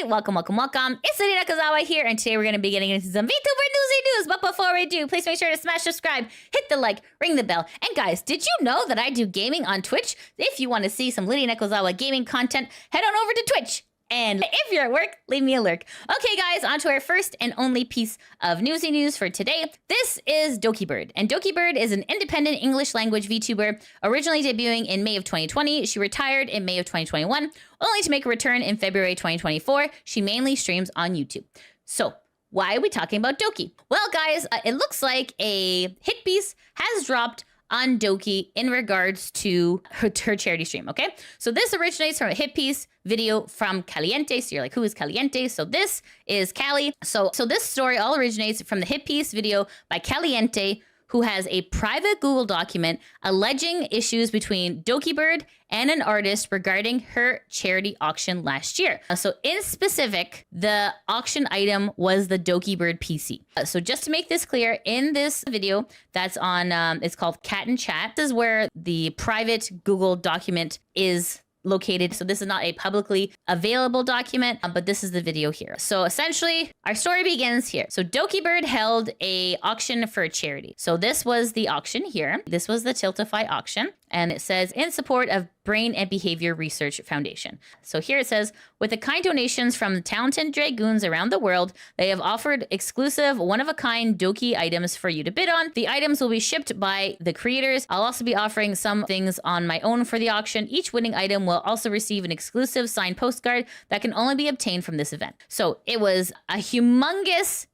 everybody! Welcome. It's Lady Nakazawa here, and today we're going to be getting into some VTuber news. But before we do, please make sure to smash subscribe, hit the like, ring the bell. And guys, did you know that I do gaming on Twitch? If you want to see some Lady Nakazawa gaming content, head on over to Twitch. And if you're at work, leave me a lurk. Okay, guys, on to our first and only piece of Newsy news for today. This is Dokibird. And Dokibird is an independent English language VTuber, originally debuting in May of 2020. She retired in May of 2021, only to make a return in February 2024. She mainly streams on YouTube. So, why are we talking about Doki? Well, guys, it looks like a hit piece has dropped on Doki in regards to her charity stream, okay? So this originates from a hit piece video from Kaliente. So you're like, who is Kaliente? So this is Kali. So this story all originates from the hit piece video by Kaliente, who has a private Google document alleging issues between Dokibird and an artist regarding her charity auction last year. So in specific, the auction item was the Dokibird PC. So just to make this clear, in this video that's on, it's called Cat and Chat. This is where the private Google document is located. So this is not a publicly available document, but this is the video here. So essentially, our story begins here. So Dokibird held a auction for a charity. So this was the auction here. This was the Tiltify auction. And it says, in support of Brain and Behavior Research Foundation. So here it says, with the kind donations from talented dragoons around the world, they have offered exclusive, one-of-a-kind Doki items for you to bid on. The items will be shipped by the creators. I'll also be offering some things on my own for the auction. Each winning item will also receive an exclusive signed postcard that can only be obtained from this event. So it was a humongous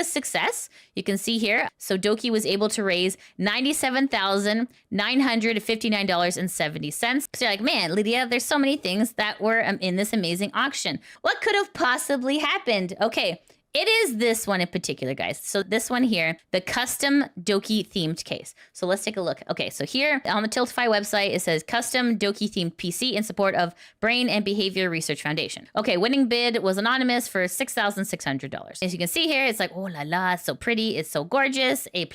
success. You can see here. So Doki was able to raise $97,959.70. So you're like, man, Lydia, there's so many things that were in this amazing auction. What could have possibly happened? Okay. It is this one in particular, guys. So this one here, the custom Doki themed case. So let's take a look. Okay, so here on the Tiltify website, it says custom Doki themed PC in support of Brain and Behavior Research Foundation. Okay, winning bid was anonymous for $6,600. As you can see here, it's like, oh la la, it's so pretty, it's so gorgeous, A++.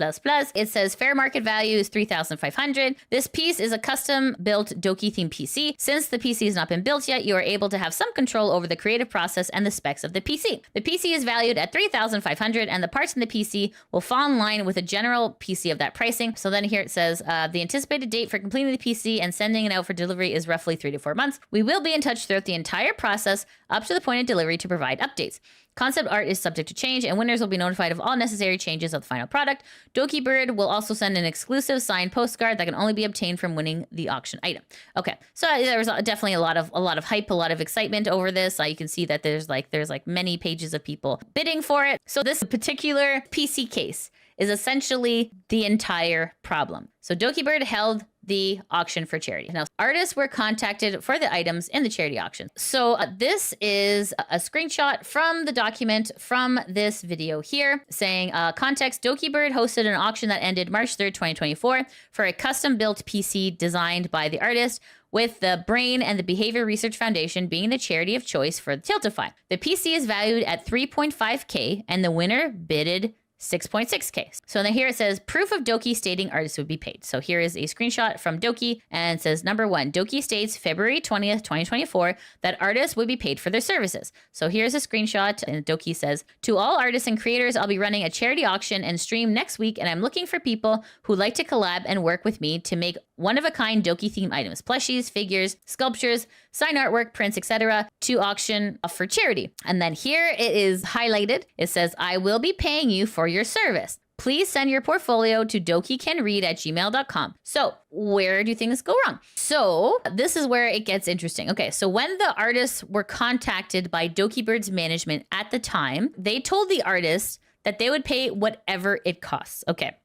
It says fair market value is $3,500. This piece is a custom built Doki themed PC. Since the PC has not been built yet, you are able to have some control over the creative process and the specs of the PC. The PC is valued at $3,500, and the parts in the PC will fall in line with a general PC of that pricing. So then here it says, the anticipated date for completing the PC and sending it out for delivery is roughly 3 to 4 months. We will be in touch throughout the entire process up to the point of delivery to provide updates. Concept art is subject to change, and winners will be notified of all necessary changes of the final product. Dokibird will also send an exclusive signed postcard that can only be obtained from winning the auction item. Okay, so there was definitely a lot of hype, a lot of excitement over this. You can see that there's like many pages of people bidding for it. So this particular PC case is essentially the entire problem. So Dokibird held the auction for charity. Now, artists were contacted for the items in the charity auction. So this is a screenshot from the document from this video here saying, context, Dokibird hosted an auction that ended March 3rd, 2024 for a custom-built PC designed by the artist, with the Brain and the Behavior Research Foundation being the charity of choice for the Tiltify. The PC is valued at $3.5K, and the winner bidded $6.6K. So then here it says proof of Doki stating artists would be paid. So here is a screenshot from Doki, and it says, number 1, Doki states February 20th, 2024 that artists would be paid for their services. So here's a screenshot, and Doki says, to all artists and creators, I'll be running a charity auction and stream next week, and I'm looking for people who like to collab and work with me to make one-of-a-kind Doki theme items, plushies, figures, sculptures, sign artwork, prints, etc. to auction for charity. And then here it is highlighted. It says, I will be paying you for your service. Please send your portfolio to dokicanread@gmail.com. So where do things go wrong? So this is where it gets interesting. Okay, so when the artists were contacted by Dokibirds Management at the time, they told the artists that they would pay whatever it costs. Okay.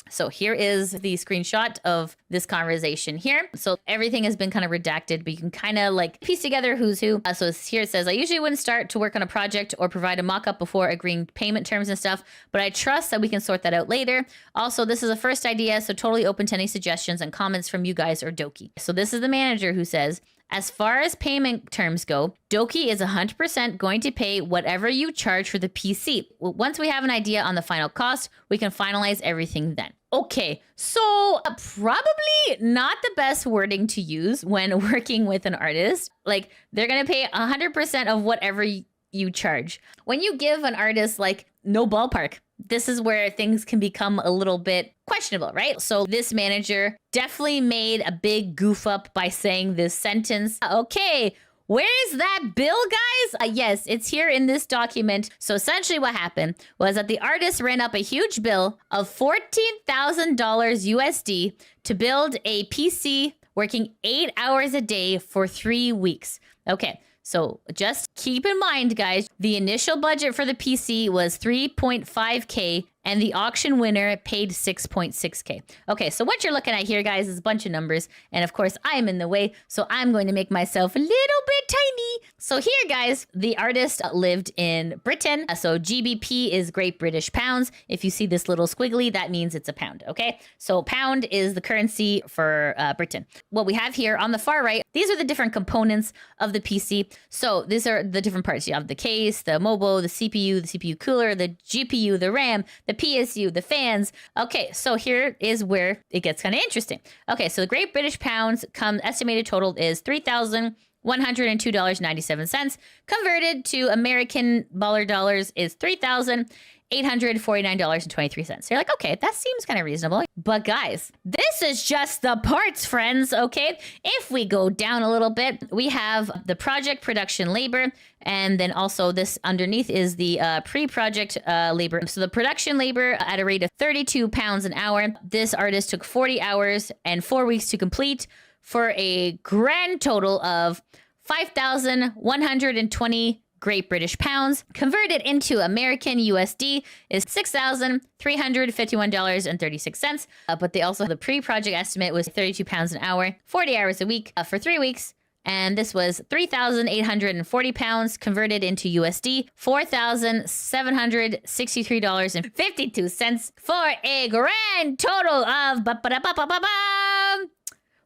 So here is the screenshot of this conversation here. So everything has been kind of redacted, but you can kind of like piece together who's who. So here it says, I usually wouldn't start to work on a project or provide a mock-up before agreeing payment terms and stuff, but I trust that we can sort that out later. Also, this is a first idea, so totally open to any suggestions and comments from you guys or Doki. So this is the manager who says, As far as payment terms go, Doki is 100% going to pay whatever you charge for the PC. Once we have an idea on the final cost, we can finalize everything then. Okay, so probably not the best wording to use when working with an artist. Like, they're gonna pay 100% of whatever you charge. When you give an artist like no ballpark, this is where things can become a little bit questionable, right? So this manager definitely made a big goof up by saying this sentence. Okay, where's that bill, guys? Yes, it's here in this document. So essentially what happened was that the artist ran up a huge bill of $14,000 USD to build a PC working 8 hours a day for 3 weeks. Okay. So just keep in mind, guys, the initial budget for the PC was 3.5K and the auction winner paid 6.6K. Okay, so what you're looking at here, guys, is a bunch of numbers. And of course, I am in the way, so I'm going to make myself a little bit tiny. So here, guys, the artist lived in Britain. So GBP is Great British Pounds. If you see this little squiggly, that means it's a pound, okay? So pound is the currency for Britain. What we have here on the far right, these are the different components of the PC. So these are the different parts. You have the case, the mobile, the CPU cooler, the GPU, the RAM, the PSU, the fans. Okay, so here is where it gets kind of interesting. Okay, so the Great British Pounds estimated total is $3,102.97. Converted to American dollars is $3,849.23. So you're like, okay, that seems kind of reasonable. But guys, this is just the parts, friends, okay? If we go down a little bit, we have the project production labor, and then also this underneath is the pre-project labor. So the production labor at a rate of 32 pounds an hour. This artist took 40 hours and 4 weeks to complete for a grand total of 5,120 Great British Pounds. Converted into American USD is $6,351.36. But they also, the pre-project estimate was 32 pounds an hour, 40 hours a week for 3 weeks. And this was 3,840 pounds converted into USD, $4,763.52 for a grand total of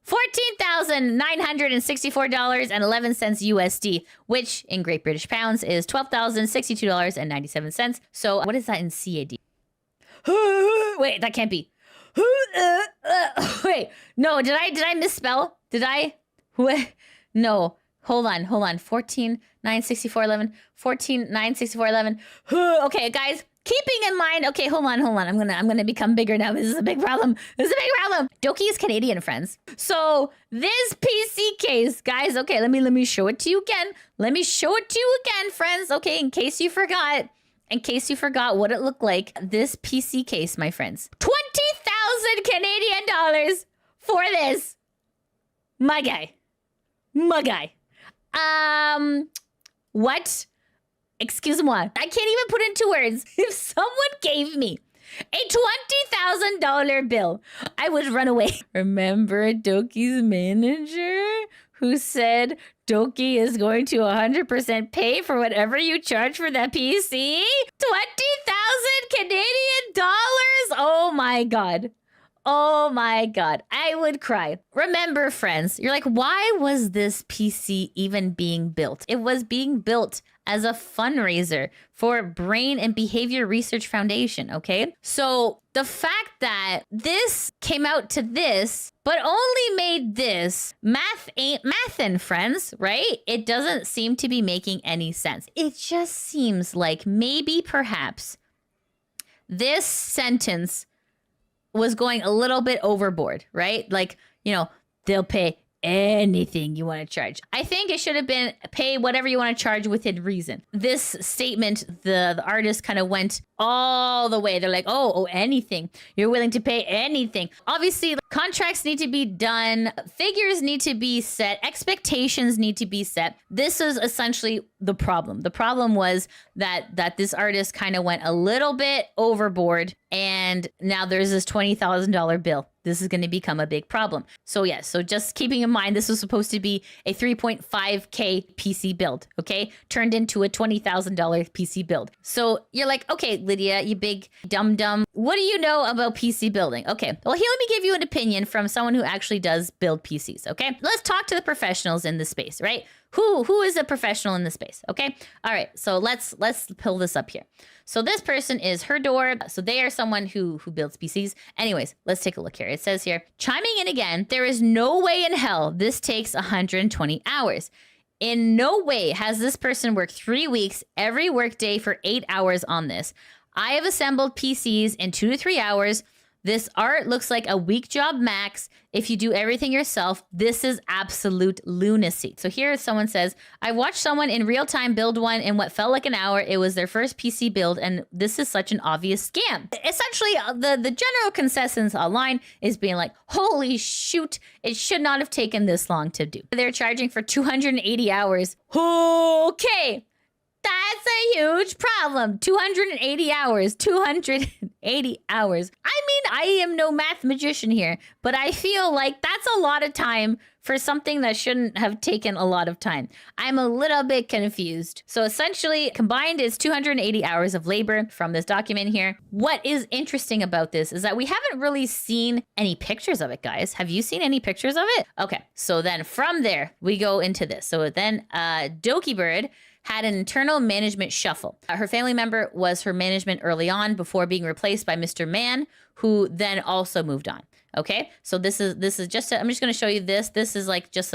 $14,964.11 USD, which in Great British Pounds is $12,062.97. So what is that in CAD? Wait, that can't be. Wait, no, did I misspell? Did I? What? No, hold on. 14,964.11. 14,964.11. Okay, guys. Keeping in mind, okay, hold on. I'm gonna become bigger now. This is a big problem. Doki is Canadian, friends. So this PC case, guys, okay, let me show it to you again. Friends. Okay, in case you forgot what it looked like. This PC case, my friends. 20,000 Canadian dollars for this. My guy. What? Excuse-moi. I can't even put into words. If someone gave me a $20,000 bill, I would run away. Remember Dokibird Manager who said Doki is going to 100% pay for whatever you charge for that PC? 20,000 Canadian dollars? Oh my God. I would cry. Remember, friends, you're like, why was this PC even being built? It was being built as a fundraiser for Brain and Behavior Research Foundation, okay? So the fact that this came out to this, but only made this, math ain't mathin', friends, right? It doesn't seem to be making any sense. It just seems like maybe perhaps this sentence was going a little bit overboard, right? Like, they'll pay anything you want to charge. I think it should have been pay whatever you want to charge within reason. This statement, the artist kind of went all the way. They're like, oh, anything. You're willing to pay anything. Obviously, contracts need to be done. Figures need to be set. Expectations need to be set. This is essentially the problem. The problem was that this artist kind of went a little bit overboard, and now there's this $20,000 bill. This is going to become a big problem. So so just keeping in mind, this was supposed to be a 3.5K PC build, okay? Turned into a $20,000 PC build. So you're like, okay, Lydia, you big dum-dum. What do you know about PC building? Okay, well, here, let me give you an opinion from someone who actually does build PCs, okay? Let's talk to the professionals in the space, right? Who is a professional in the space, okay? All right, so let's pull this up here. So this person is Herdor. So they are someone who builds PCs. Anyways, let's take a look here. It says here, chiming in again, there is no way in hell this takes 120 hours. In no way has this person worked 3 weeks every workday for 8 hours on this. I have assembled PCs in 2 to 3 hours. This art looks like a week job max. If you do everything yourself, this is absolute lunacy. So here someone says, I watched someone in real time build one in what felt like an hour. It was their first PC build, and this is such an obvious scam. Essentially, the general consensus online is being like, holy shoot, it should not have taken this long to do. They're charging for 280 hours. Okay. That's a huge problem. 280 hours. 280 hours. I mean, I am no math magician here, but I feel like that's a lot of time for something that shouldn't have taken a lot of time. I'm a little bit confused. So essentially, combined is 280 hours of labor from this document here. What is interesting about this is that we haven't really seen any pictures of it, guys. Have you seen any pictures of it? Okay, so then from there, we go into this. So then Dokibird had an internal management shuffle. Her family member was her management early on before being replaced by Mr. Man, who then also moved on. Okay, so this is just, I'm just gonna show you this. This is like just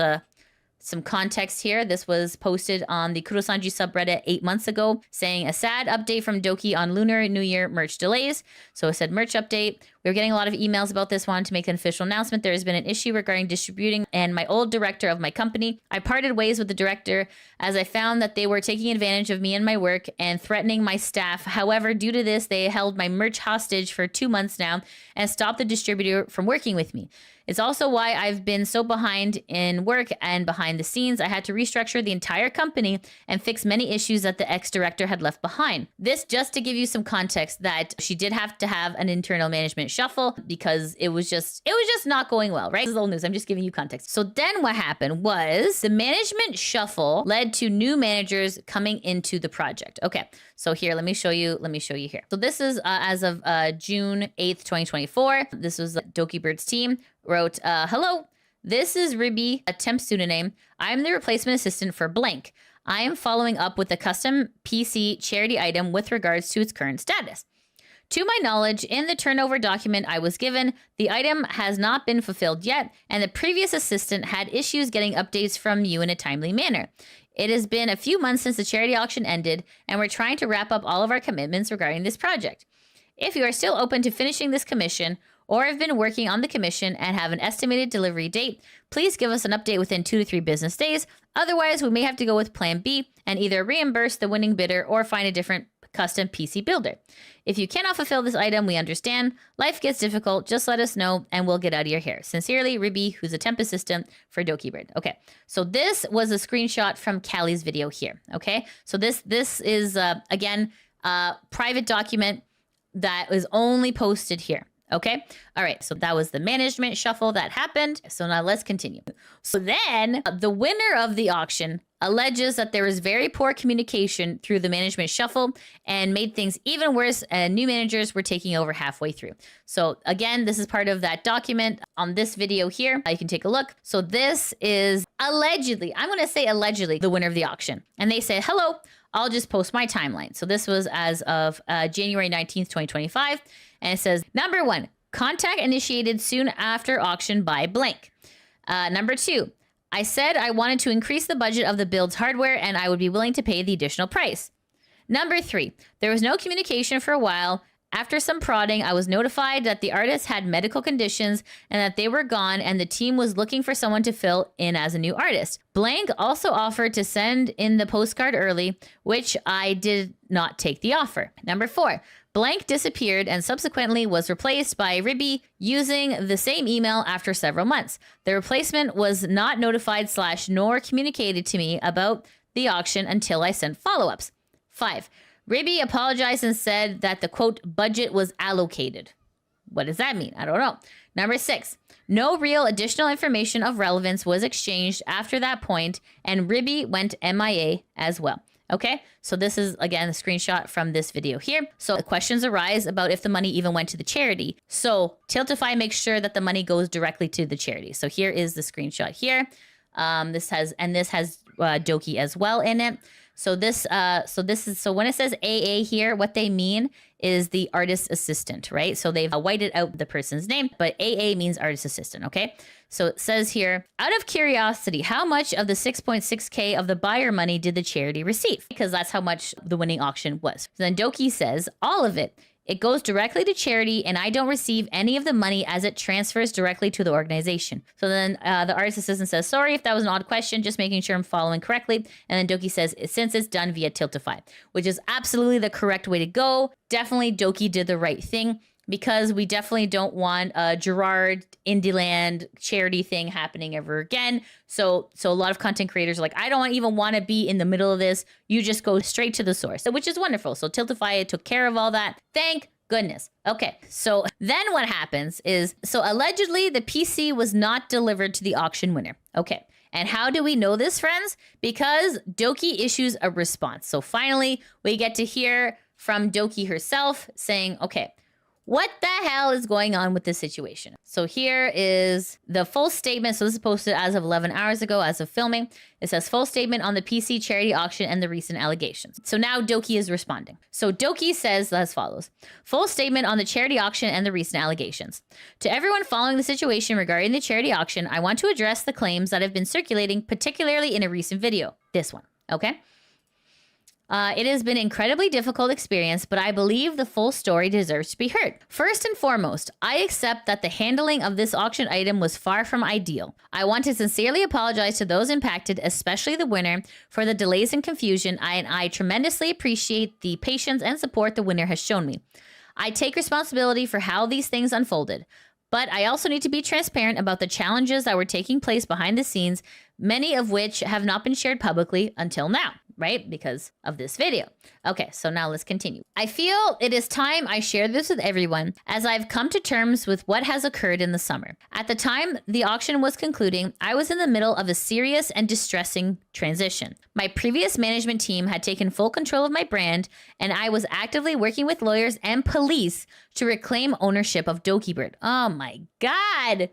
some context here. This was posted on the NIJISANJI subreddit 8 months ago, saying a sad update from Doki on Lunar New Year merch delays. So it said merch update. We were getting a lot of emails about this one to make an official announcement. There has been an issue regarding distributing, and my old director of my company, I parted ways with the director as I found that they were taking advantage of me and my work and threatening my staff. However, due to this, they held my merch hostage for 2 months now and stopped the distributor from working with me. It's also why I've been so behind in work and behind the scenes. I had to restructure the entire company and fix many issues that the ex-director had left behind. This just to give you some context that she did have to have an internal management shuffle because it was just not going well, right? This is old news. I'm just giving you context. So then what happened was the management shuffle led to new managers coming into the project. Okay, so here, let me show you here. So this is as of June 8th, 2024. This was Dokibirds Team. Wrote, hello, this is Ribby, a temp pseudonym. I'm the replacement assistant for blank. I am following up with a custom PC charity item with regards to its current status. To my knowledge, in the turnover document I was given, the item has not been fulfilled yet, and the previous assistant had issues getting updates from you in a timely manner. It has been a few months since the charity auction ended, and we're trying to wrap up all of our commitments regarding this project. If you are still open to finishing this commission, or have been working on the commission and have an estimated delivery date, please give us an update within 2 to 3 business days. Otherwise, we may have to go with plan B and either reimburse the winning bidder or find a different custom PC builder. If you cannot fulfill this item, we understand. Life gets difficult. Just let us know and we'll get out of your hair. Sincerely, Ribby, who's a temp assistant for Dokibird. Okay, so this was a screenshot from Callie's video here. Okay, so this is, again, a private document that is only posted here. Okay. All right. So that was the management shuffle that happened. So now let's continue. So then the winner of the auction alleges that there was very poor communication through the management shuffle and made things even worse. And new managers were taking over halfway through. So again, this is part of that document on this video here. You can take a look. So this is allegedly, I'm going to say allegedly, the winner of the auction. And they say, hello, I'll just post my timeline. So this was as of January 19th, 2025. And it says, number 1, contact initiated soon after auction by blank. Number 2, I said I wanted to increase the budget of the build's hardware and I would be willing to pay the additional price. Number 3, there was no communication for a while. After some prodding, I was notified that the artist had medical conditions and that they were gone and the team was looking for someone to fill in as a new artist. Blank also offered to send in the postcard early, which I did not take the offer. Number 4, blank disappeared and subsequently was replaced by Ribby using the same email after several months. The replacement was not notified / nor communicated to me about the auction until I sent follow-ups. 5, Ribby apologized and said that the, quote, budget was allocated. What does that mean? I don't know. Number 6, no real additional information of relevance was exchanged after that point, and Ribby went MIA as well. Okay, so this is, again, a screenshot from this video here. So questions arise about if the money even went to the charity. So Tiltify makes sure that the money goes directly to the charity. So here is the screenshot here. This has Doki as well in it. So so when it says AA here, what they mean is the artist assistant, right? So they've whited out the person's name, but AA means artist assistant, okay? So it says here, out of curiosity, how much of the 6.6K of the buyer money did the charity receive? Because that's how much the winning auction was. So then Doki says, all of it. It goes directly to charity, and I don't receive any of the money as it transfers directly to the organization. So then the artist assistant says, sorry if that was an odd question, just making sure I'm following correctly. And then Doki says, since it's done via Tiltify, which is absolutely the correct way to go. Definitely Doki did the right thing, because we definitely don't want a Gerard Indieland charity thing happening ever again. So a lot of content creators are like, I don't even want to be in the middle of this. You just go straight to the source, which is wonderful. So Tiltify took care of all that. Thank goodness. Okay, so then what happens is, so allegedly the PC was not delivered to the auction winner. Okay, and how do we know this, friends? Because Doki issues a response. So finally, we get to hear from Doki herself saying, okay, what the hell is going on with this situation? So here is the full statement. So this is posted as of 11 hours ago, as of filming. It says full statement on the PC charity auction and the recent allegations. So now Doki is responding. So Doki says as follows. Full statement on the charity auction and the recent allegations. To everyone following the situation regarding the charity auction, I want to address the claims that have been circulating, particularly in a recent video. This one, okay? It has been an incredibly difficult experience, but I believe the full story deserves to be heard. First and foremost, I accept that the handling of this auction item was far from ideal. I want to sincerely apologize to those impacted, especially the winner, for the delays and confusion, and I tremendously appreciate the patience and support the winner has shown me. I take responsibility for how these things unfolded. But I also need to be transparent about the challenges that were taking place behind the scenes, many of which have not been shared publicly until now, right? Because of this video. Okay, so now let's continue. I feel it is time I share this with everyone, as I've come to terms with what has occurred in the summer. At the time the auction was concluding, I was in the middle of a serious and distressing transition. My previous management team had taken full control of my brand, and I was actively working with lawyers and police to reclaim ownership of Dokibird. Oh my God.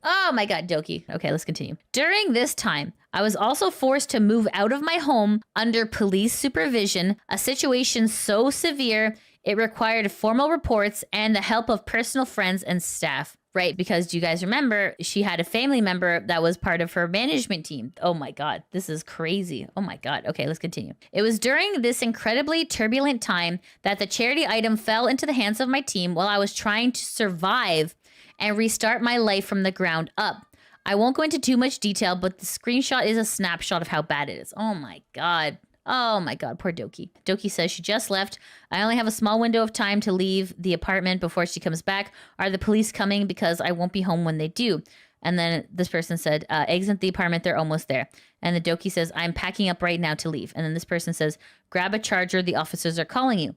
Oh my God, Doki. Okay, let's continue. During this time, I was also forced to move out of my home under police supervision, a situation so severe it required formal reports and the help of personal friends and staff, right? Because do you guys remember, she had a family member that was part of her management team. Oh my God, this is crazy. Oh my God. Okay, let's continue. It was during this incredibly turbulent time that the charity item fell into the hands of my team while I was trying to survive and restart my life from the ground up. I won't go into too much detail, but the screenshot is a snapshot of how bad it is. Oh my God. Oh my God, poor Doki. Doki says she just left. I only have a small window of time to leave the apartment before she comes back. Are the police coming? Because I won't be home when they do. And then this person said, exit the apartment, they're almost there. And the Doki says, I'm packing up right now to leave. And then this person says, grab a charger, the officers are calling you.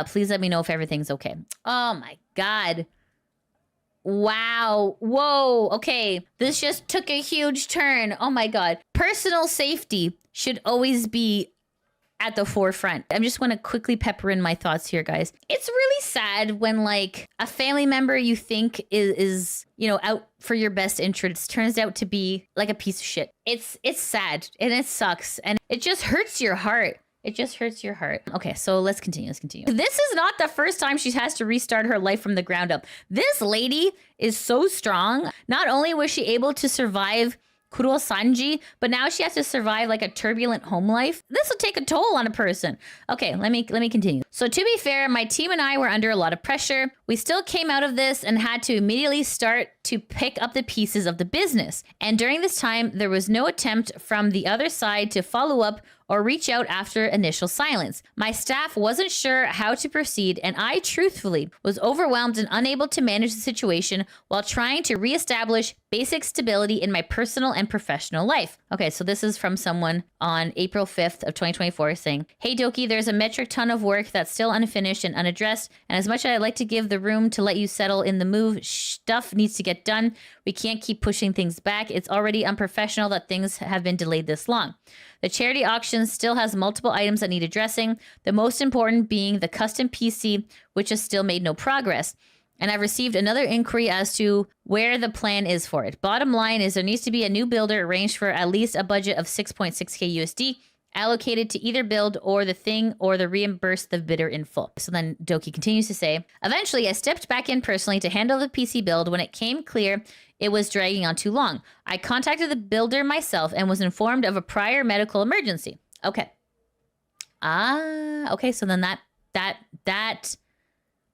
Please let me know if everything's okay. Oh my God. Wow. Whoa. Okay. This just took a huge turn. Oh my God. Personal safety should always be at the forefront. I just want to quickly pepper in my thoughts here, guys. It's really sad when like a family member you think is out for your best interests turns out to be like a piece of shit. It's sad and it sucks and it just hurts your heart. It just hurts your heart. Okay, so let's continue. This is not the first time she has to restart her life from the ground up. This lady is so strong. Not only was she able to survive NIJISANJI, but now she has to survive like a turbulent home life. This will take a toll on a person. Okay, let me continue. So to be fair, my team and I were under a lot of pressure. We still came out of this and had to immediately start to pick up the pieces of the business. And during this time, there was no attempt from the other side to follow up or reach out after initial silence. My staff wasn't sure how to proceed, and I truthfully was overwhelmed and unable to manage the situation while trying to reestablish basic stability in my personal and professional life. Okay, so this is from someone on April 5th of 2024 saying, hey Doki, there's a metric ton of work that's still unfinished and unaddressed. And as much as I'd like to give the room to let you settle in the move, stuff needs to get done. We can't keep pushing things back. It's already unprofessional that things have been delayed this long. The charity auction still has multiple items that need addressing, the most important being the custom PC, which has still made no progress. And I've received another inquiry as to where the plan is for it. Bottom line is there needs to be a new builder arranged for at least a budget of 6.6k USD allocated to either build or the thing or the reimburse the bidder in full. So then Doki continues to say, eventually I stepped back in personally to handle the PC build when it came clear it was dragging on too long. I contacted the builder myself and was informed of a prior medical emergency. Okay. Okay. So then that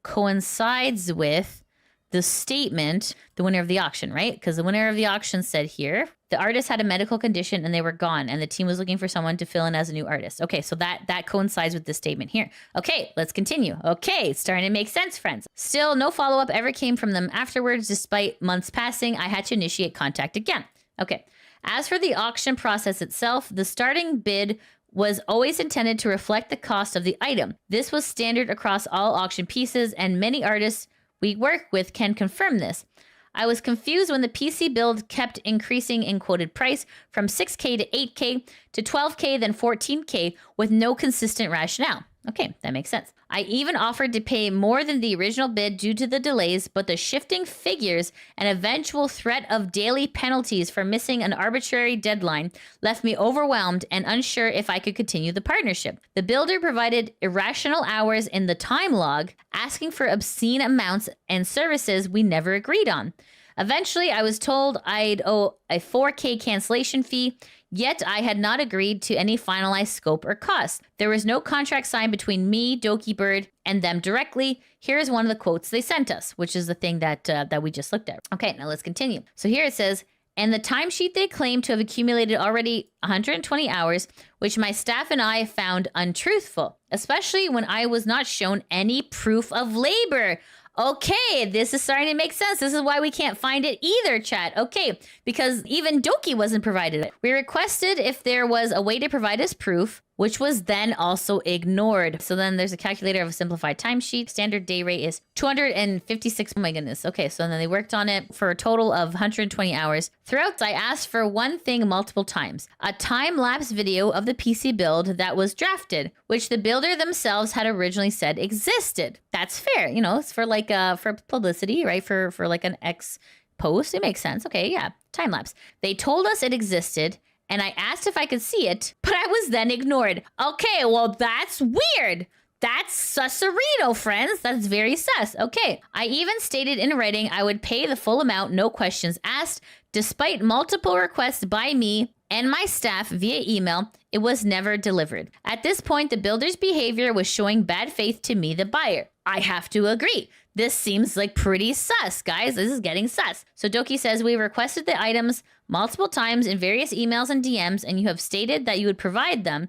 coincides with the statement, the winner of the auction, right? Because the winner of the auction said here, the artist had a medical condition and they were gone and the team was looking for someone to fill in as a new artist. Okay, so that coincides with this statement here. Okay, let's continue. Okay, it's starting to make sense, friends. Still, no follow-up ever came from them afterwards. Despite months passing, I had to initiate contact again. Okay, as for the auction process itself, the starting bid was always intended to reflect the cost of the item. This was standard across all auction pieces, and many artists we work with can confirm this. I was confused when the PC build kept increasing in quoted price from 6K to 8K to 12K, then 14K with no consistent rationale. Okay, that makes sense. I even offered to pay more than the original bid due to the delays, but the shifting figures and eventual threat of daily penalties for missing an arbitrary deadline left me overwhelmed and unsure if I could continue the partnership. The builder provided irrational hours in the time log, asking for obscene amounts and services we never agreed on. Eventually, I was told I'd owe a 4K cancellation fee, yet I had not agreed to any finalized scope or cost. There was no contract signed between me, Dokibird, and them directly. Here's one of the quotes they sent us, which is the thing that we just looked at. Okay, now let's continue. So here it says, and the timesheet they claim to have accumulated already 120 hours, which my staff and I found untruthful, especially when I was not shown any proof of labor. Okay, this is starting to make sense. This is why we can't find it either, chat. Okay, because even Doki wasn't provided it. We requested if there was a way to provide us proof, which was then also ignored. So then there's a calculator of a simplified timesheet. Standard day rate is 256. Oh my goodness. Okay, so then they worked on it for a total of 120 hours. Throughout, I asked for one thing multiple times. A time-lapse video of the PC build that was drafted, which the builder themselves had originally said existed. That's fair. You know, it's for like for publicity, right? For like an X post. It makes sense. Okay, yeah. Time-lapse. They told us it existed, and I asked if I could see it, but I was then ignored. Okay, well, that's weird. That's susserino, friends. That's very sus. Okay, I even stated in writing I would pay the full amount, no questions asked. Despite multiple requests by me and my staff via email, it was never delivered. At this point, the builder's behavior was showing bad faith to me, the buyer. I have to agree. This seems like pretty sus, guys. This is getting sus. So Doki says, we requested the items multiple times in various emails and DMs, and you have stated that you would provide them,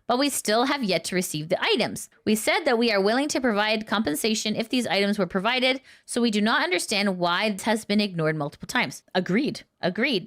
but we still have yet to receive the items. We said that we are willing to provide compensation if these items were provided, so we do not understand why this has been ignored multiple times. Agreed.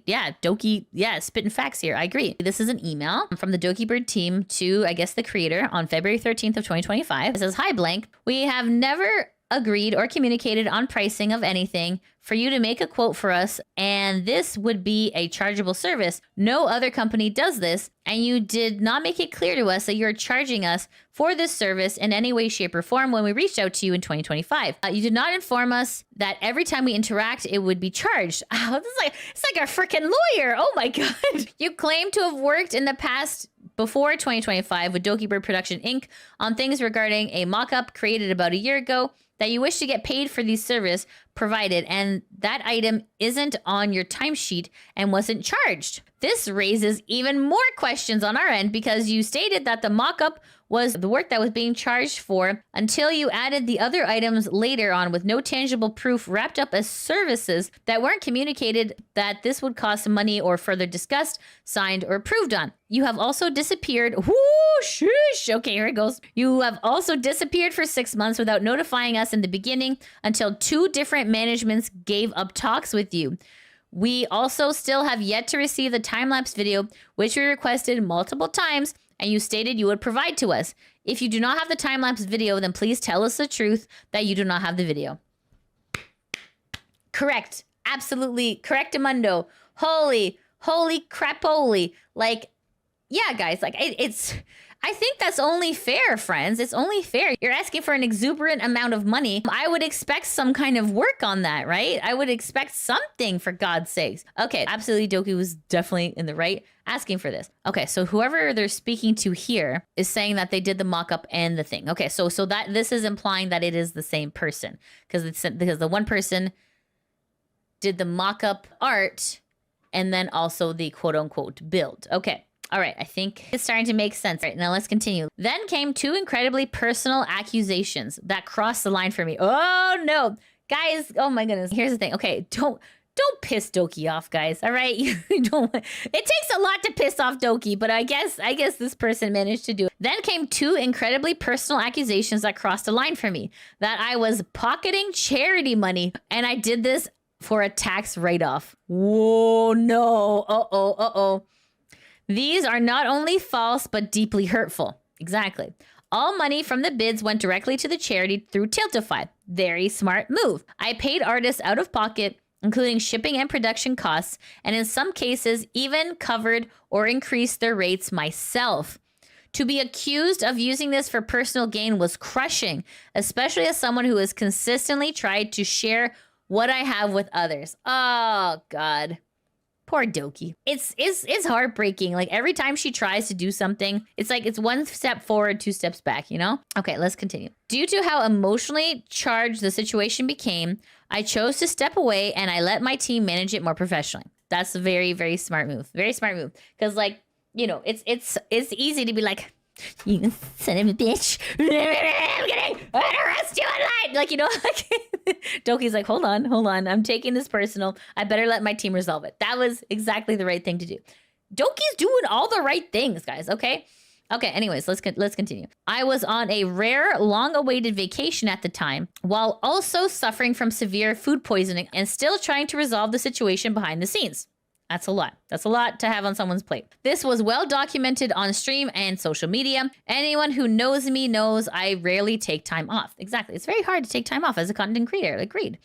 Yeah, Doki, yeah, spitting facts here. I agree. This is an email from the Dokibird team to, I guess, the creator on February 13th of 2025. It says, hi, blank. We have never agreed or communicated on pricing of anything for you to make a quote for us, and this would be a chargeable service. No other company does this, and you did not make it clear to us that you're charging us for this service in any way, shape, or form when we reached out to you in 2025. You did not inform us that every time we interact, it would be charged. Oh, it's like a freaking lawyer. Oh my God. You claim to have worked in the past before 2025 with Dokibird Production Inc. on things regarding a mock-up created about a year ago that you wish to get paid for these service provided, and that item isn't on your timesheet and wasn't charged. This raises even more questions on our end because you stated that the mock-up was the work that was being charged for until you added the other items later on with no tangible proof wrapped up as services that weren't communicated that this would cost some money or further discussed, signed, or approved on. You have also disappeared. Whoo, shush. Okay, here it goes. You have also disappeared for 6 months without notifying us in the beginning until 2 different managements gave up talks with you. We also still have yet to receive the time-lapse video, which we requested multiple times, and you stated you would provide to us. If you do not have the time-lapse video, then please tell us the truth that you do not have the video. Correct. Absolutely. Correctamundo. Holy crap-holy. Like, yeah, guys, like I think that's only fair, friends. It's only fair. You're asking for an exuberant amount of money. I would expect some kind of work on that, right? I would expect something, for God's sakes. Okay, absolutely, Doki was definitely in the right asking for this. Okay, so whoever they're speaking to here is saying that they did the mock-up and the thing. Okay, so that this is implying that it is the same person because the one person did the mock-up art and then also the quote-unquote build. Okay. All right, I think it's starting to make sense. All right, now let's continue. Then came 2 incredibly personal accusations that crossed the line for me. Oh no, guys! Oh my goodness. Here's the thing. Okay, don't piss Doki off, guys. All right, you don't. It takes a lot to piss off Doki, but I guess this person managed to do it. Then came 2 incredibly personal accusations that crossed the line for me. That I was pocketing charity money, and I did this for a tax write-off. Whoa, no. Uh-oh. These are not only false, but deeply hurtful. Exactly. All money from the bids went directly to the charity through Tiltify. Very smart move. I paid artists out of pocket, including shipping and production costs, and in some cases even covered or increased their rates myself. To be accused of using this for personal gain was crushing, especially as someone who has consistently tried to share what I have with others. Oh, God. Poor Doki. It's heartbreaking. Like every time she tries to do something, it's like it's 1 step forward, 2 steps back, you know? Okay, let's continue. Due to how emotionally charged the situation became, I chose to step away and I let my team manage it more professionally. That's a very, very smart move. Very smart move. Because like, you know, it's easy to be like, you son of a bitch. I'm gonna arrest you online. Like, you know, like Doki's like, hold on. I'm taking this personal. I better let my team resolve it. That was exactly the right thing to do. Doki's doing all the right things, guys. Okay, anyways, let's continue. I was on a rare, long-awaited vacation at the time, while also suffering from severe food poisoning and still trying to resolve the situation behind the scenes. That's a lot. That's a lot to have on someone's plate. This was well documented on stream and social media. Anyone who knows me knows I rarely take time off. Exactly. It's very hard to take time off as a content creator. Agreed.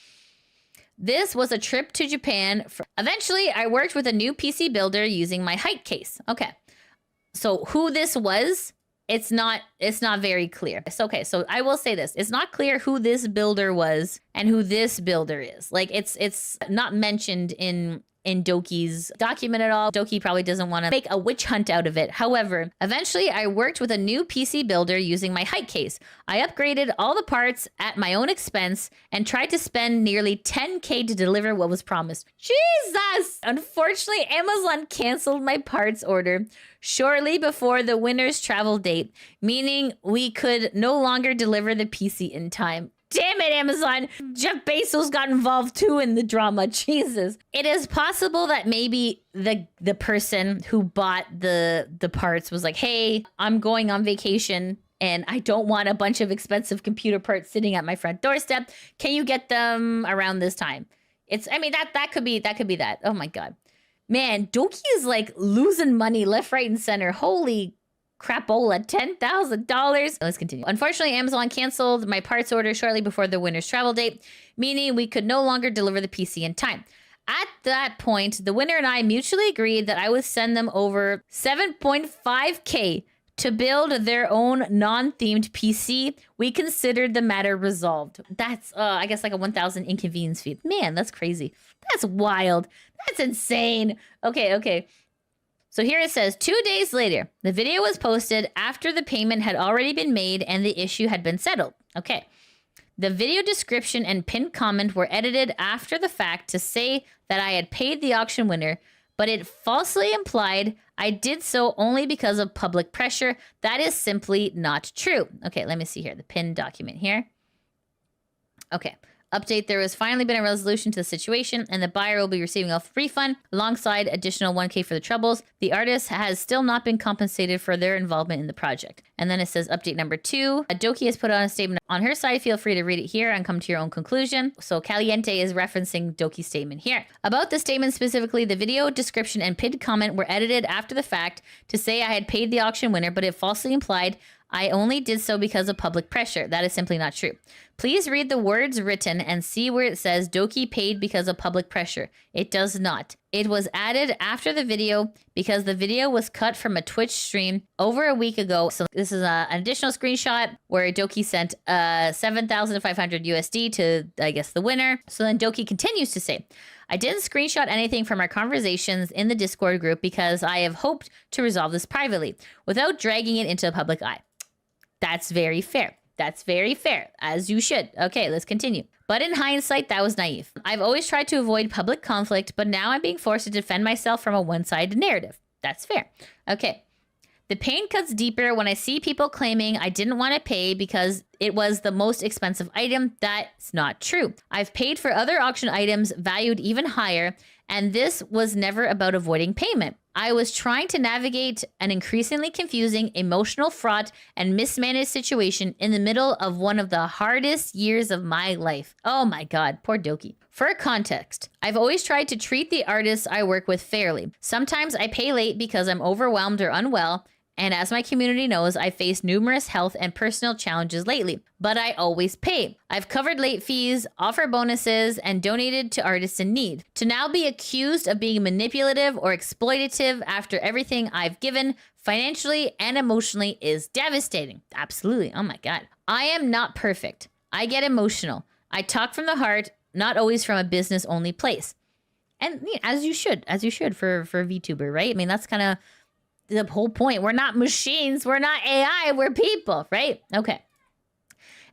This was a trip to Japan. Eventually, I worked with a new PC builder using my height case. Okay. So who this was, it's not very clear. It's okay. So I will say this. It's not clear who this builder was and who this builder is. Like it's not mentioned in Doki's document at all. Doki probably doesn't want to make a witch hunt out of it. However, eventually I worked with a new PC builder using my height case. I upgraded all the parts at my own expense and tried to spend nearly 10K to deliver what was promised. Jesus! Unfortunately, Amazon canceled my parts order shortly before the winner's travel date, meaning we could no longer deliver the PC in time. Damn it, Amazon. Jeff Bezos got involved too in the drama. Jesus. It is possible that maybe the person who bought the parts was like, hey, I'm going on vacation and I don't want a bunch of expensive computer parts sitting at my front doorstep. Can you get them around this time? That could be that. Oh my God. Man, Doki is like losing money left, right, and center. Holy crapola, $10,000. Let's continue. Unfortunately, Amazon canceled my parts order shortly before the winner's travel date, meaning we could no longer deliver the PC in time. At that point, the winner and I mutually agreed that I would send them over 7.5K to build their own non-themed PC. We considered the matter resolved. That's, I guess, like a 1,000 inconvenience fee. Man, that's crazy. That's wild. That's insane. Okay. So here it says, 2 days later, the video was posted after the payment had already been made and the issue had been settled. Okay. The video description and pinned comment were edited after the fact to say that I had paid the auction winner, but it falsely implied I did so only because of public pressure. That is simply not true. Okay, let me see here. The pinned document here. Okay. Update, there has finally been a resolution to the situation and the buyer will be receiving a refund alongside additional 1K for the troubles. The artist has still not been compensated for their involvement in the project. And then it says update number 2. Doki has put on a statement On her side, feel free to read it here and come to your own conclusion. So Kaliente is referencing Doki's statement here. About the statement specifically, the video description and pinned comment were edited after the fact to say I had paid the auction winner, but it falsely implied I only did so because of public pressure. That is simply not true. Please read the words written and see where it says Doki paid because of public pressure. It does not. It was added after the video because the video was cut from a Twitch stream over a week ago. So this is an additional screenshot where Doki sent 7,500 USD to, I guess, the winner. So then Doki continues to say, I didn't screenshot anything from our conversations in the Discord group because I have hoped to resolve this privately without dragging it into the public eye. That's very fair. That's very fair, as you should. Okay, let's continue. But in hindsight, that was naive. I've always tried to avoid public conflict, but now I'm being forced to defend myself from a one-sided narrative. That's fair. Okay. The pain cuts deeper when I see people claiming I didn't want to pay because it was the most expensive item. That's not true. I've paid for other auction items valued even higher, and this was never about avoiding payment. I was trying to navigate an increasingly confusing, emotional, fraught, and mismanaged situation in the middle of one of the hardest years of my life. Oh my God, poor Doki. For context, I've always tried to treat the artists I work with fairly. Sometimes I pay late because I'm overwhelmed or unwell, and as my community knows, I've faced numerous health and personal challenges lately, but I always pay. I've covered late fees, offer bonuses, and donated to artists in need. To now be accused of being manipulative or exploitative after everything I've given financially and emotionally is devastating. Absolutely. Oh my God. I am not perfect. I get emotional. I talk from the heart, not always from a business only place. And as you should for VTuber, right? I mean, that's kind of the whole point. We're not machines. We're not AI. We're people, right? Okay.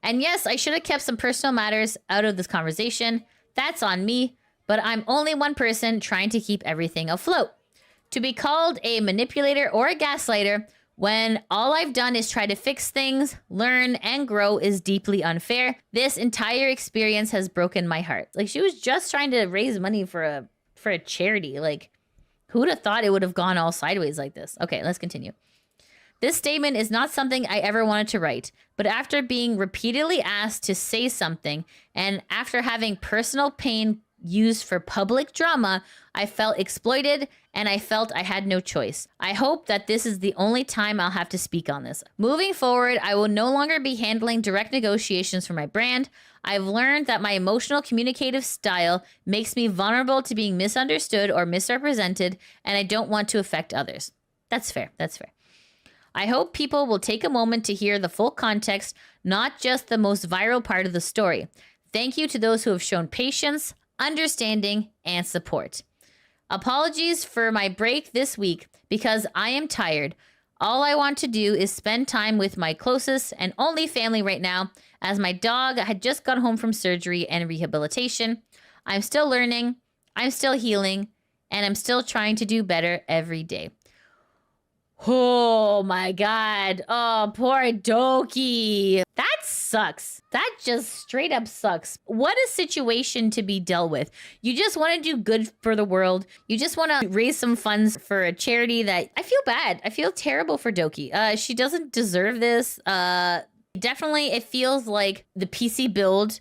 And yes, I should have kept some personal matters out of this conversation. That's on me, but I'm only one person trying to keep everything afloat. To be called a manipulator or a gaslighter when all I've done is try to fix things, learn, and grow is deeply unfair. This entire experience has broken my heart. Like, she was just trying to raise money for a charity. Like, who would have thought it would have gone all sideways like this? Okay, let's continue. This statement is not something I ever wanted to write, but after being repeatedly asked to say something and after having personal pain used for public drama, I felt exploited and I felt I had no choice. I hope that this is the only time I'll have to speak on this. Moving forward, I will no longer be handling direct negotiations for my brand. I've learned that my emotional communicative style makes me vulnerable to being misunderstood or misrepresented, and I don't want to affect others. That's fair. That's fair. I hope people will take a moment to hear the full context, not just the most viral part of the story. Thank you to those who have shown patience, understanding, and support. Apologies for my break this week because I am tired. All I want to do is spend time with my closest and only family right now, as my dog had just got home from surgery and rehabilitation. I'm still learning, I'm still healing, and I'm still trying to do better every day. Oh my God. Oh, poor Doki. That sucks. That just straight up sucks. What a situation to be dealt with. You just want to do good for the world. You just want to raise some funds for a charity that I feel bad. I feel terrible for Doki. She doesn't deserve this. Definitely, it feels like the PC build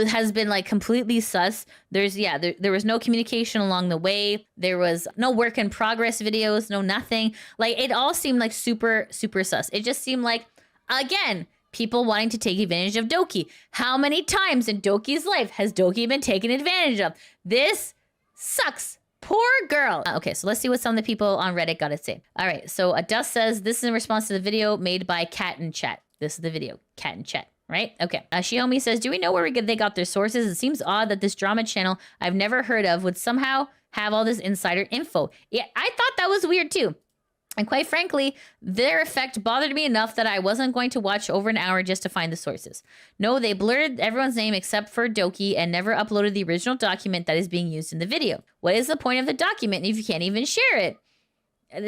has been like completely sus. There was no communication along the way. There was no work in progress videos, no nothing. Like, it all seemed like super, super sus. It just seemed like, again, people wanting to take advantage of Doki. How many times in Doki's life has Doki been taken advantage of? This sucks. Poor girl. Okay, so let's see what some of the people on Reddit got to say. All right, so Dust says, this is in response to the video made by Cat in Chat. This is the video, Cat in Chat. Right? Okay. Shiomi says, do we know where they got their sources? It seems odd that this drama channel I've never heard of would somehow have all this insider info. Yeah, I thought that was weird too. And quite frankly, their effect bothered me enough that I wasn't going to watch over an hour just to find the sources. No, they blurred everyone's name except for Doki and never uploaded the original document that is being used in the video. What is the point of the document if you can't even share it?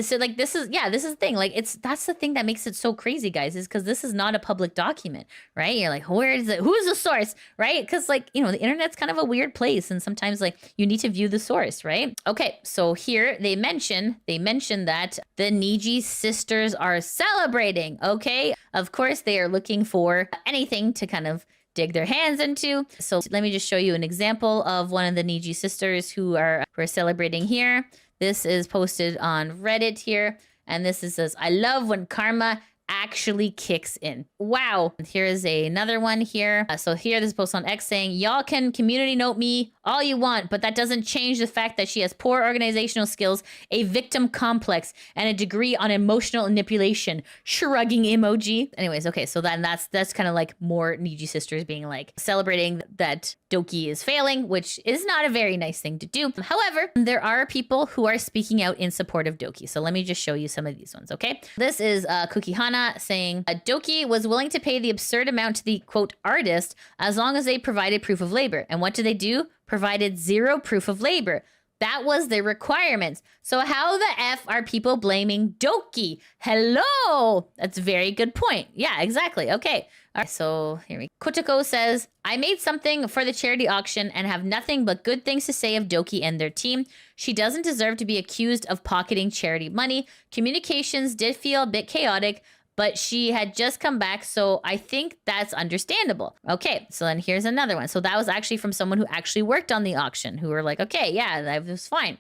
So like this is the thing. Like that's the thing that makes it so crazy, guys, is because this is not a public document, right? You're like, where is it? Who's the source, right? Because like, you know, the internet's kind of a weird place, and sometimes like you need to view the source, right? Okay, so here they mention that the NIJI sisters are celebrating. Okay, of course they are looking for anything to kind of dig their hands into. So let me just show you an example of one of the NIJI sisters who are celebrating here. This is posted on Reddit here, and this says, "I love when karma actually kicks in." Wow. Here is another one here. So here, this is posted on X saying, "Y'all can community note me all you want, but that doesn't change the fact that she has poor organizational skills, a victim complex, and a degree on emotional manipulation." Shrugging emoji. Anyways, okay, so then that's kind of like more NIJI sisters being like celebrating that Doki is failing, which is not a very nice thing to do. However, there are people who are speaking out in support of Doki. So let me just show you some of these ones, okay? This is Cookie Hana saying, "Doki was willing to pay the absurd amount to the, quote, artist as long as they provided proof of labor. And what did they do? Provided zero proof of labor. That was their requirements. So how the F are people blaming Doki? Hello. That's a very good point. Yeah, exactly. Okay. All right, so here we go. Kotoko says, "I made something for the charity auction and have nothing but good things to say of Doki and their team. She doesn't deserve to be accused of pocketing charity money. Communications did feel a bit chaotic, but she had just come back, so I think that's understandable." Okay, so then here's another one. So that was actually from someone who actually worked on the auction, who were like, okay, yeah, that was fine.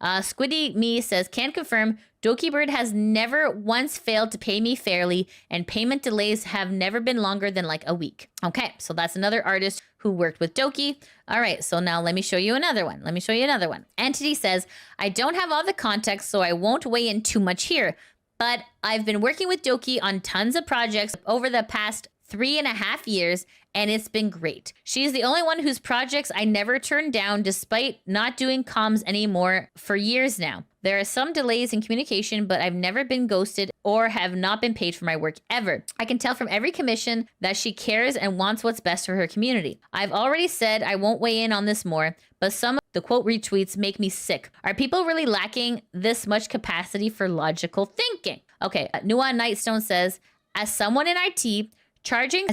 Squiddy Me says, "Can confirm, Dokibird has never once failed to pay me fairly, and payment delays have never been longer than like a week." Okay, so that's another artist who worked with Doki. All right, so now let me show you another one. Entity says, "I don't have all the context, so I won't weigh in too much here. But I've been working with Doki on tons of projects over the past 3.5 years, and it's been great. She's the only one whose projects I never turned down despite not doing comms anymore for years now. There are some delays in communication, but I've never been ghosted or have not been paid for my work ever. I can tell from every commission that she cares and wants what's best for her community. I've already said I won't weigh in on this more, but some of the quote retweets make me sick. Are people really lacking this much capacity for logical thinking?" Okay, Nua Nightstone says, as someone in IT, charging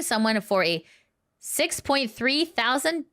someone for a $6.3 thousand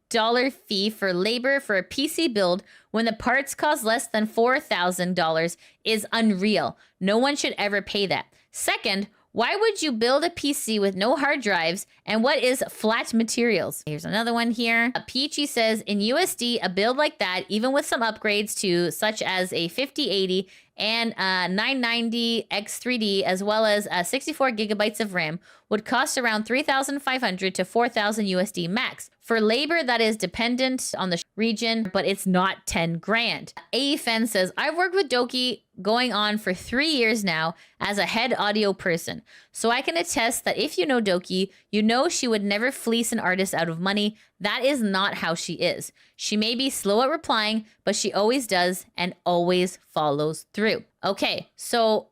fee for labor for a PC build when the parts cost less than $4,000 is unreal. No one should ever pay that. Second, why would you build a PC with no hard drives, and what is flat materials? Here's another one here. Peachy says, in USD, a build like that, even with some upgrades to such as a 5080 and 990 X3D, as well as 64 gigabytes of RAM, would cost around 3,500 to 4,000 USD max. For labor that is dependent on the region, but it's not 10 grand. AEFN says, I've worked with Doki going on for 3 years now as a head audio person. So I can attest that if you know Doki, you know she would never fleece an artist out of money. That is not how she is. She may be slow at replying, but she always does and always follows through. Okay, so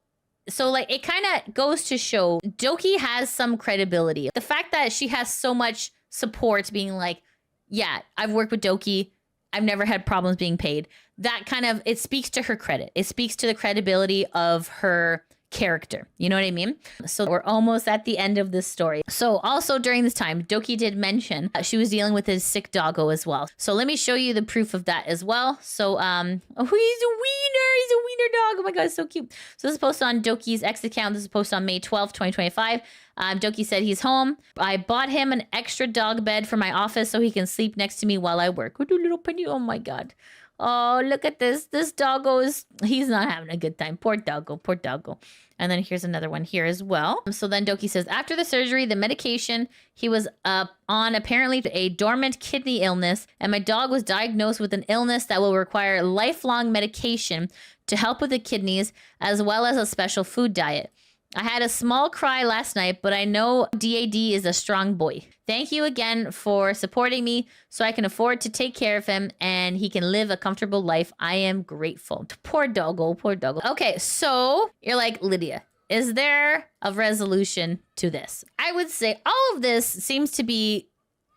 like it kind of goes to show Doki has some credibility. The fact that she has so much support being like, yeah, I've worked with Doki, I've never had problems being paid. That kind of, it speaks to her credit. It speaks to the credibility of her character. You know what I mean? So we're almost at the end of this story. So also during this time, Doki did mention she was dealing with his sick doggo as well. So let me show you the proof of that as well. So, oh, he's a wiener. He's a wiener dog. Oh my God, so cute. So this is posted on Doki's X account. This is posted on May 12th, 2025. Doki said he's home. I bought him an extra dog bed for my office so he can sleep next to me while I work. What a little penny. Oh my God. Oh, look at this. This doggo he's not having a good time. Poor doggo, poor doggo. And then here's another one here as well. So then Doki says, after the surgery, the medication he was on apparently a dormant kidney illness, and my dog was diagnosed with an illness that will require lifelong medication to help with the kidneys, as well as a special food diet. I had a small cry last night, but I know DAD is a strong boy. Thank you again for supporting me so I can afford to take care of him and he can live a comfortable life. I am grateful. Poor doggo, poor doggo. Okay, so you're like, Lydia, is there a resolution to this? I would say all of this seems to be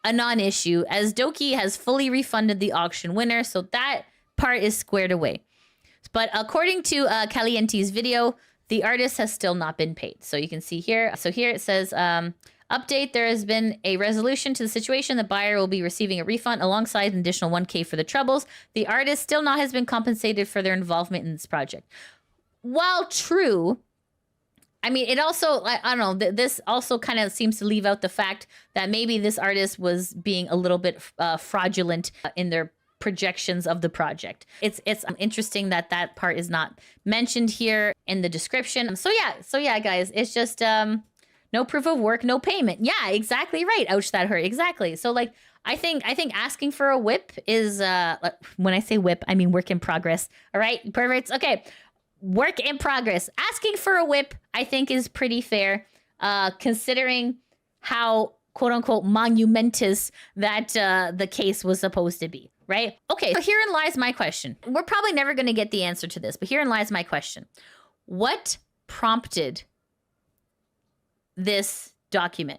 a non-issue as Doki has fully refunded the auction winner, so that part is squared away. But according to Kaliente's video, the artist has still not been paid. So you can see here. So here it says, update, there has been a resolution to the situation. The buyer will be receiving a refund alongside an additional 1K for the troubles. The artist still not has been compensated for their involvement in this project. While true, I mean, it also, I don't know, this also kind of seems to leave out the fact that maybe this artist was being a little bit fraudulent in their projections of the project. It's interesting that that part is not mentioned here in the description. So yeah, guys, it's just no proof of work, no payment. Yeah, exactly right. Ouch, that hurt. Exactly. So like, I think asking for a whip is when I say whip, I mean work in progress. All right, perverts. Okay, work in progress. Asking for a whip, I think, is pretty fair, considering how quote unquote monumentous that the case was supposed to be. Right? Okay, so herein lies my question. We're probably never going to get the answer to this, but herein lies my question. What prompted this document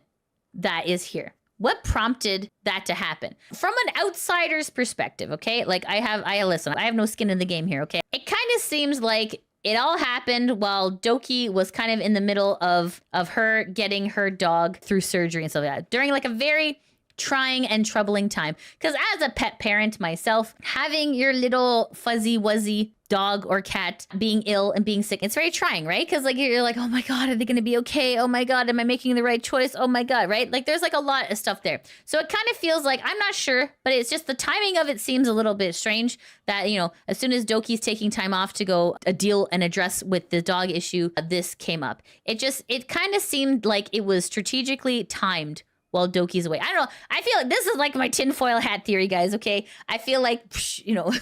that is here? What prompted that to happen? From an outsider's perspective, okay? Like listen, I have no skin in the game here, okay? It kind of seems like it all happened while Doki was kind of in the middle of her getting her dog through surgery and stuff like that. During like a very trying and troubling time. Because as a pet parent myself, having your little fuzzy wuzzy dog or cat being ill and being sick, it's very trying, right? Because like you're like, oh my God, are they going to be okay? Oh my God, am I making the right choice? Oh my God, right? Like there's like a lot of stuff there. So it kind of feels like, I'm not sure, but it's just the timing of it seems a little bit strange that, you know, as soon as Doki's taking time off to go deal and address with the dog issue, this came up. It kind of seemed like it was strategically timed while Doki's away. I don't know. I feel like this is like my tinfoil hat theory, guys, okay? I feel like, you know,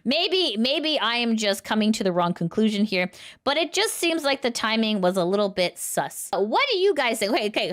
maybe I am just coming to the wrong conclusion here, but it just seems like the timing was a little bit sus. What do you guys think? Okay,